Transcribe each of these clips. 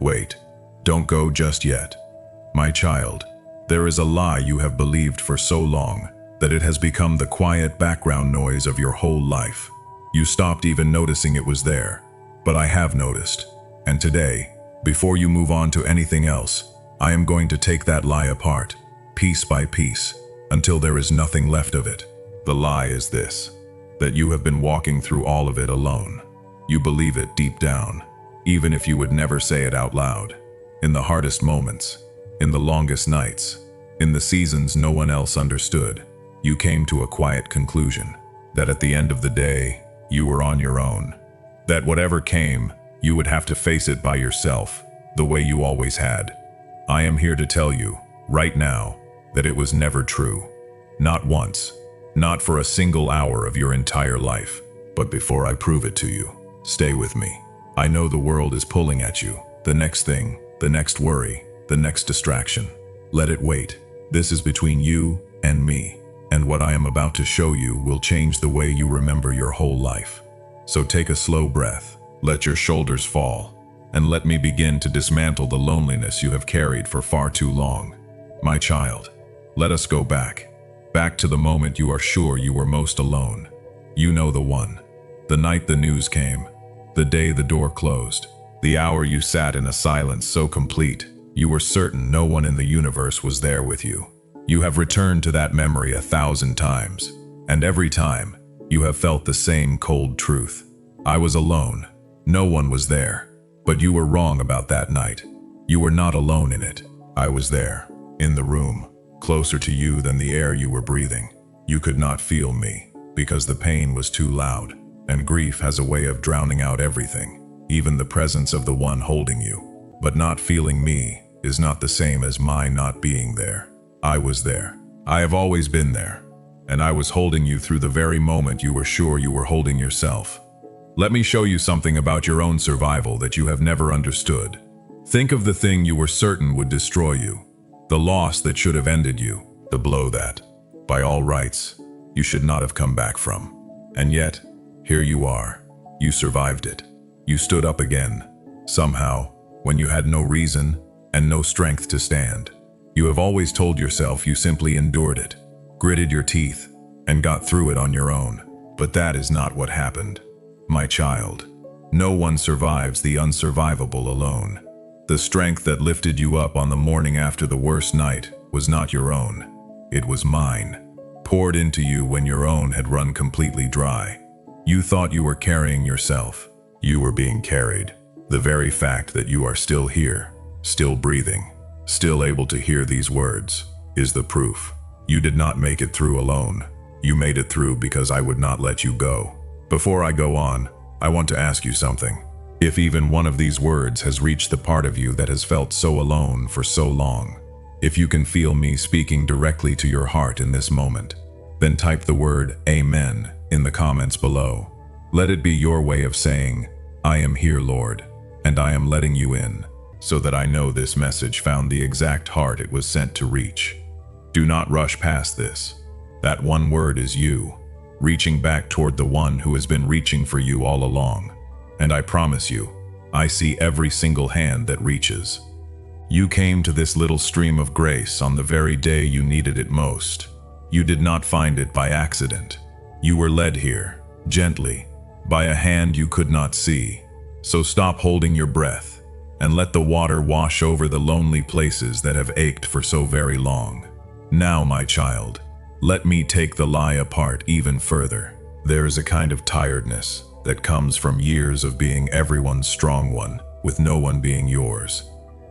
Wait, don't go just yet. My child, there is a lie you have believed for so long that it has become the quiet background noise of your whole life. You stopped even noticing it was there, but I have noticed. And today, before you move on to anything else, I am going to take that lie apart, piece by piece, until there is nothing left of it. The lie is this, that you have been walking through all of it alone. You believe it deep down, even if you would never say it out loud. In the hardest moments, in the longest nights, in the seasons no one else understood, you came to a quiet conclusion, that at the end of the day, you were on your own. That whatever came, you would have to face it by yourself, the way you always had. I am here to tell you, right now, that it was never true. Not once, not for a single hour of your entire life. But before I prove it to you, stay with me. I know the world is pulling at you, the next thing, the next worry, the next distraction. Let it wait. This is between you and me, and what I am about to show you will change the way you remember your whole life. So take a slow breath, let your shoulders fall, and let me begin to dismantle the loneliness you have carried for far too long. My child, let us go back to the moment you are sure you were most alone. You know the one. The night the news came, the day the door closed, the hour you sat in a silence so complete, you were certain no one in the universe was there with you. You have returned to that memory 1,000 times, and every time, you have felt the same cold truth. I was alone. No one was there. But you were wrong about that night. You were not alone in it. I was there, in the room, closer to you than the air you were breathing. You could not feel me, because the pain was too loud, and grief has a way of drowning out everything, even the presence of the one holding you. But not feeling me is not the same as my not being there. I was there. I have always been there. And I was holding you through the very moment you were sure you were holding yourself. Let me show you something about your own survival that you have never understood. Think of the thing you were certain would destroy you, the loss that should have ended you, the blow that, by all rights, you should not have come back from. And yet, here you are. You survived it. You stood up again, somehow, when you had no reason and no strength to stand. You have always told yourself you simply endured it, gritted your teeth, and got through it on your own. But that is not what happened. My child, no one survives the unsurvivable alone. The strength that lifted you up on the morning after the worst night was not your own. It was mine, poured into you when your own had run completely dry. You thought you were carrying yourself. You were being carried. The very fact that you are still here, still breathing, still able to hear these words, is the proof. You did not make it through alone. You made it through because I would not let you go. Before I go on, I want to ask you something. If even one of these words has reached the part of you that has felt so alone for so long, if you can feel me speaking directly to your heart in this moment, then type the word Amen in the comments below. Let it be your way of saying, I am here, Lord, and I am letting you in, so that I know this message found the exact heart it was sent to reach. Do not rush past this. That one word is you, reaching back toward the one who has been reaching for you all along. And I promise you, I see every single hand that reaches. You came to this little stream of grace on the very day you needed it most. You did not find it by accident. You were led here, gently, by a hand you could not see. So stop holding your breath, and let the water wash over the lonely places that have ached for so very long. Now, my child, let me take the lie apart even further. There is a kind of tiredness that comes from years of being everyone's strong one, with no one being yours.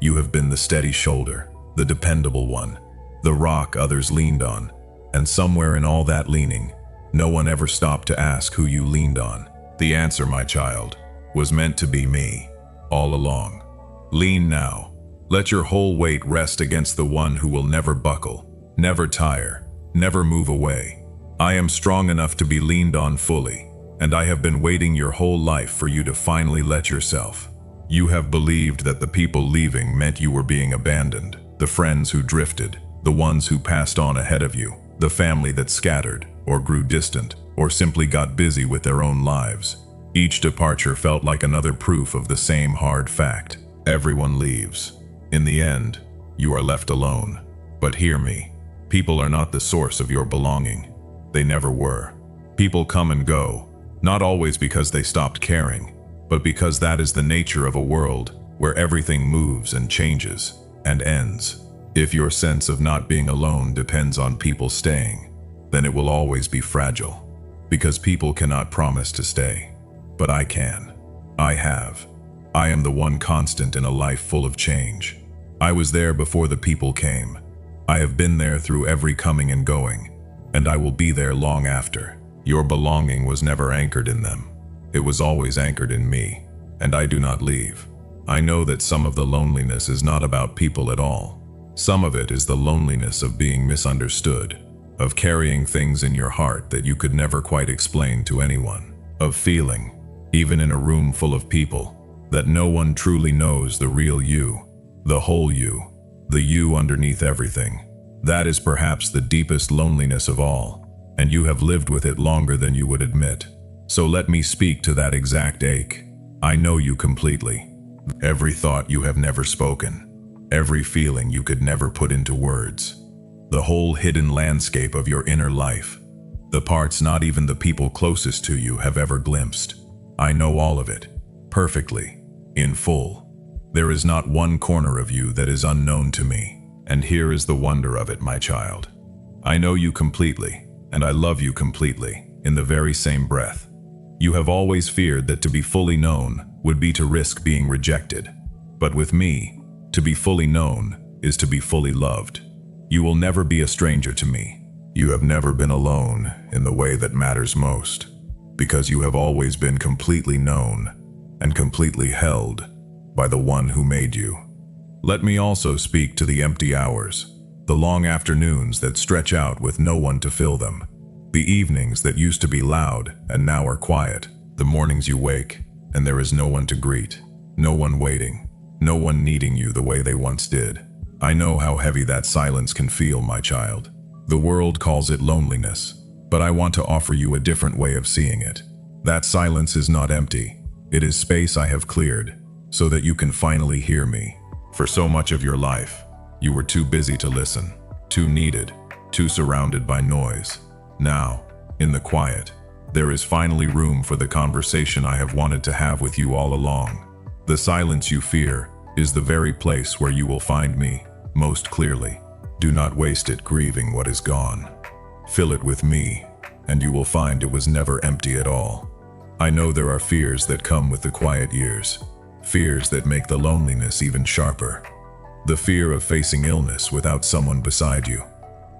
You have been the steady shoulder, the dependable one, the rock others leaned on, and somewhere in all that leaning, no one ever stopped to ask who you leaned on. The answer, my child, was meant to be me, all along. Lean now. Let your whole weight rest against the one who will never buckle, never tire, never move away. I am strong enough to be leaned on fully, and I have been waiting your whole life for you to finally let yourself. You have believed that the people leaving meant you were being abandoned, the friends who drifted, the ones who passed on ahead of you, the family that scattered, or grew distant, or simply got busy with their own lives. Each departure felt like another proof of the same hard fact. Everyone leaves. In the end, you are left alone. But hear me. People are not the source of your belonging. They never were. People come and go, not always because they stopped caring, but because that is the nature of a world where everything moves and changes and ends. If your sense of not being alone depends on people staying, then it will always be fragile, because people cannot promise to stay. But I can. I have. I am the one constant in a life full of change. I was there before the people came. I have been there through every coming and going, and I will be there long after. Your belonging was never anchored in them. It was always anchored in me, and I do not leave. I know that some of the loneliness is not about people at all. Some of it is the loneliness of being misunderstood, of carrying things in your heart that you could never quite explain to anyone, of feeling, even in a room full of people, that no one truly knows the real you, the whole you, the you underneath everything. That is perhaps the deepest loneliness of all, and you have lived with it longer than you would admit. So let me speak to that exact ache. I know you completely. Every thought you have never spoken, every feeling you could never put into words, the whole hidden landscape of your inner life, the parts not even the people closest to you have ever glimpsed. I know all of it, perfectly, in full. There is not one corner of you that is unknown to me, and here is the wonder of it, my child. I know you completely, and I love you completely, in the very same breath. You have always feared that to be fully known would be to risk being rejected. But with me, to be fully known is to be fully loved. You will never be a stranger to me. You have never been alone in the way that matters most, because you have always been completely known and completely held by the one who made you. Let me also speak to the empty hours, the long afternoons that stretch out with no one to fill them, the evenings that used to be loud and now are quiet, the mornings you wake and there is no one to greet, no one waiting, no one needing you the way they once did. I know how heavy that silence can feel, my child. The world calls it loneliness, but I want to offer you a different way of seeing it. That silence is not empty. It is space I have cleared, so that you can finally hear me. For so much of your life, you were too busy to listen, too needed, too surrounded by noise. Now, in the quiet, there is finally room for the conversation I have wanted to have with you all along. The silence you fear is the very place where you will find me most clearly. Do not waste it grieving what is gone. Fill it with me, and you will find it was never empty at all. I know there are fears that come with the quiet years, fears that make the loneliness even sharper. The fear of facing illness without someone beside you,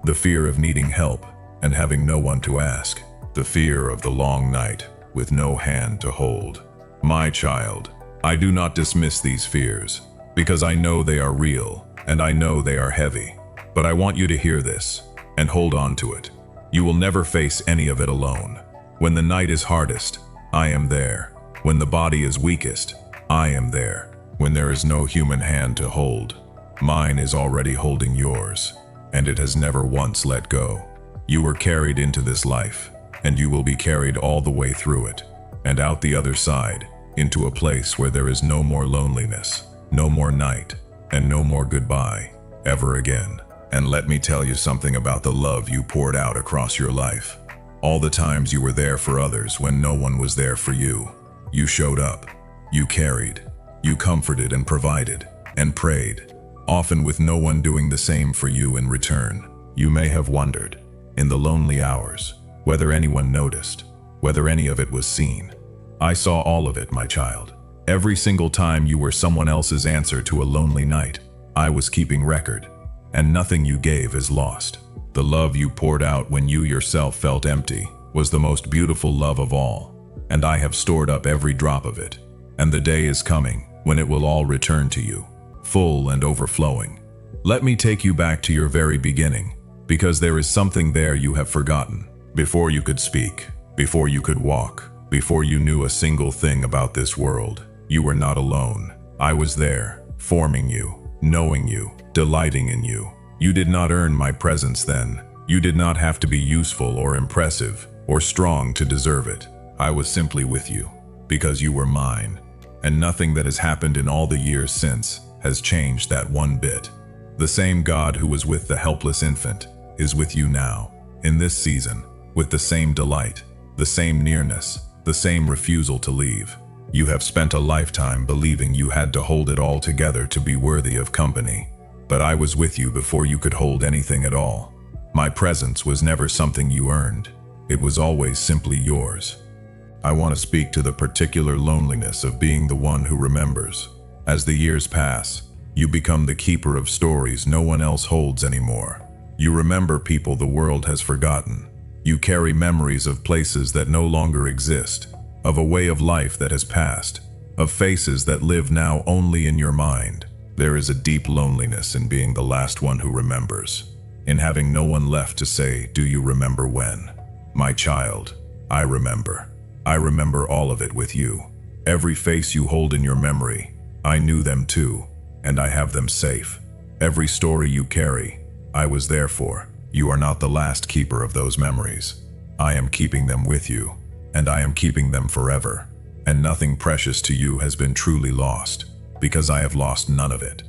the fear of needing help and having no one to ask, the fear of the long night with no hand to hold. My child, I do not dismiss these fears, because I know they are real and I know they are heavy. But I want you to hear this and hold on to it. You will never face any of it alone. When the night is hardest, I am there. When the body is weakest, I am there. When there is no human hand to hold, mine is already holding yours, and it has never once let go. You were carried into this life, and you will be carried all the way through it, and out the other side, into a place where there is no more loneliness, no more night, and no more goodbye, ever again. And let me tell you something about the love you poured out across your life. All the times you were there for others when no one was there for you. You showed up, you carried, you comforted and provided, and prayed, often with no one doing the same for you in return. You may have wondered, in the lonely hours, whether anyone noticed, whether any of it was seen. I saw all of it, my child. Every single time you were someone else's answer to a lonely night, I was keeping record, and nothing you gave is lost. The love you poured out when you yourself felt empty was the most beautiful love of all, and I have stored up every drop of it. And the day is coming when it will all return to you, full and overflowing. Let me take you back to your very beginning, because there is something there you have forgotten. Before you could speak, before you could walk, before you knew a single thing about this world, you were not alone. I was there, forming you, knowing you, delighting in you. You did not earn my presence then. You did not have to be useful or impressive or strong to deserve it. I was simply with you, because you were mine. and nothing that has happened in all the years since has changed that one bit. The same God who was with the helpless infant is with you now, in this season, with the same delight, the same nearness, the same refusal to leave. You have spent a lifetime believing you had to hold it all together to be worthy of company. But I was with you before you could hold anything at all. My presence was never something you earned. It was always simply yours. I want to speak to the particular loneliness of being the one who remembers. As the years pass, you become the keeper of stories no one else holds anymore. You remember people the world has forgotten. You carry memories of places that no longer exist, of a way of life that has passed, of faces that live now only in your mind. There is a deep loneliness in being the last one who remembers, in having no one left to say, "Do you remember when?" My child, I remember. I remember all of it with you. Every face you hold in your memory, I knew them too, and I have them safe. Every story you carry, I was there for. You are not the last keeper of those memories. I am keeping them with you, and I am keeping them forever. And nothing precious to you has been truly lost, because I have lost none of it.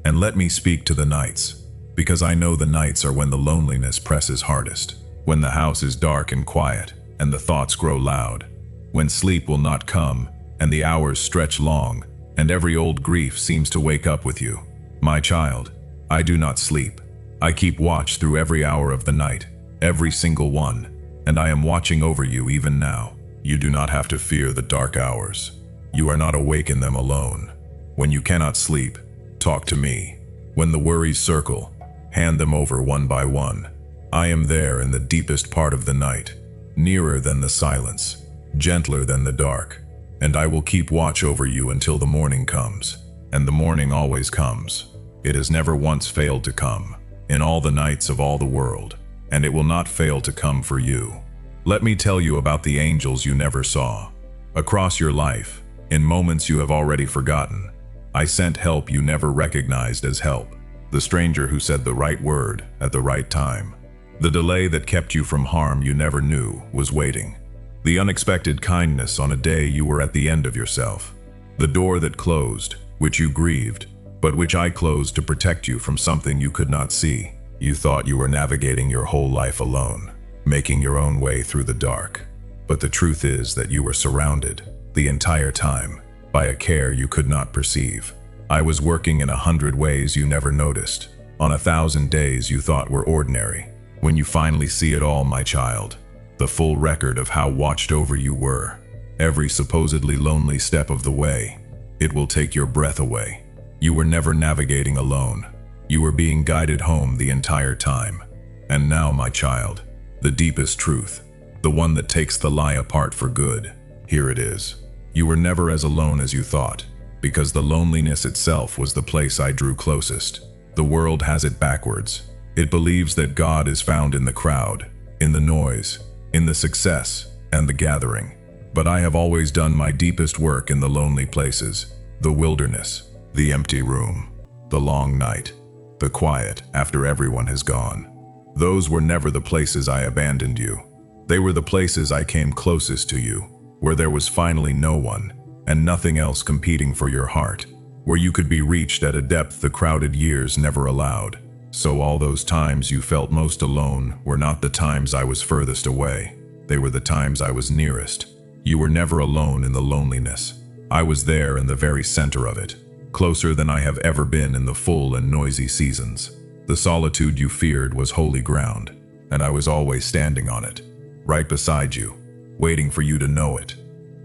And let me speak to the nights, because I know the nights are when the loneliness presses hardest, when the house is dark and quiet, and the thoughts grow loud, when sleep will not come, and the hours stretch long, and every old grief seems to wake up with you. My child, I do not sleep. I keep watch through every hour of the night, every single one, and I am watching over you even now. You do not have to fear the dark hours. You are not awake in them alone. When you cannot sleep, talk to me. When the worries circle, hand them over one by one. I am there in the deepest part of the night, nearer than the silence, gentler than the dark, and I will keep watch over you until the morning comes. And the morning always comes. It has never once failed to come, in all the nights of all the world, and it will not fail to come for you. Let me tell you about the angels you never saw. Across your life, in moments you have already forgotten, I sent help you never recognized as help. The stranger who said the right word at the right time. The delay that kept you from harm you never knew was waiting. The unexpected kindness on a day you were at the end of yourself. The door that closed, which you grieved, but which I closed to protect you from something you could not see. You thought you were navigating your whole life alone, making your own way through the dark. But the truth is that you were surrounded, the entire time, by a care you could not perceive. I was working in 100 ways you never noticed, on 1,000 days you thought were ordinary. When you finally see it all, my child, the full record of how watched over you were, every supposedly lonely step of the way, it will take your breath away. You were never navigating alone. You were being guided home the entire time. And now, my child, the deepest truth, the one that takes the lie apart for good, here it is. You were never as alone as you thought, because the loneliness itself was the place I drew closest. The world has it backwards. It believes that God is found in the crowd, in the noise, in the success, and the gathering. But I have always done my deepest work in the lonely places, the wilderness, the empty room, the long night, the quiet after everyone has gone. Those were never the places I abandoned you. They were the places I came closest to you, where there was finally no one, and nothing else competing for your heart, where you could be reached at a depth the crowded years never allowed. So all those times you felt most alone were not the times I was furthest away. They were the times I was nearest. You were never alone in the loneliness. I was there in the very center of it, closer than I have ever been in the full and noisy seasons. The solitude you feared was holy ground, and I was always standing on it, right beside you, waiting for you to know it.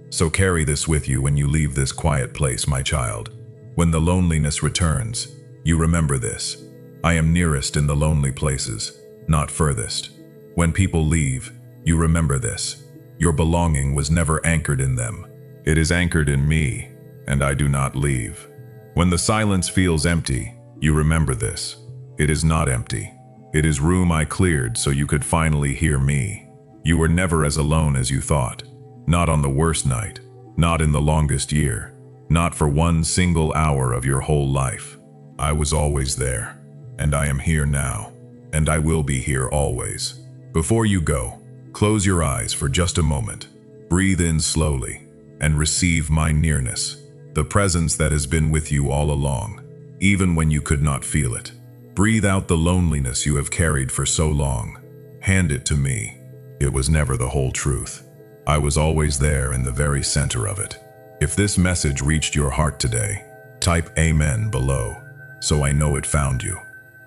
So carry this with you when you leave this quiet place, my child. When the loneliness returns, you remember this. I am nearest in the lonely places, not furthest. When people leave, you remember this. Your belonging was never anchored in them. It is anchored in me, and I do not leave. When the silence feels empty, you remember this. It is not empty. It is room I cleared so you could finally hear me. You were never as alone as you thought. Not on the worst night, not in the longest year, not for one single hour of your whole life. I was always there, and I am here now, and I will be here always. Before you go, close your eyes for just a moment. Breathe in slowly, and receive my nearness. the presence that has been with you all along, even when you could not feel it. Breathe out the loneliness you have carried for so long. Hand it to me. It was never the whole truth. I was always there in the very center of it. If this message reached your heart today, type Amen below, so I know it found you.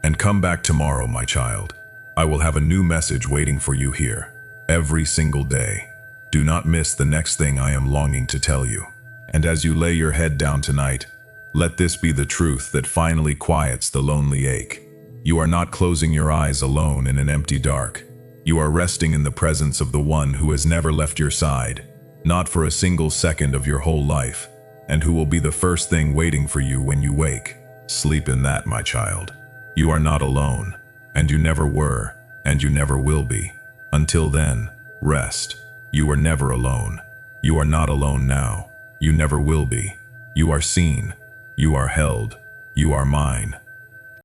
And come back tomorrow, my child. I will have a new message waiting for you here, every single day. Do not miss the next thing I am longing to tell you. And as you lay your head down tonight, let this be the truth that finally quiets the lonely ache. You are not closing your eyes alone in an empty dark. You are resting in the presence of the one who has never left your side, not for a single second of your whole life, and who will be the first thing waiting for you when you wake. Sleep in that, my child. You are not alone, and you never were, and you never will be. Until then, rest. You are never alone. You are not alone now. You never will be. You are seen. You are held. You are mine.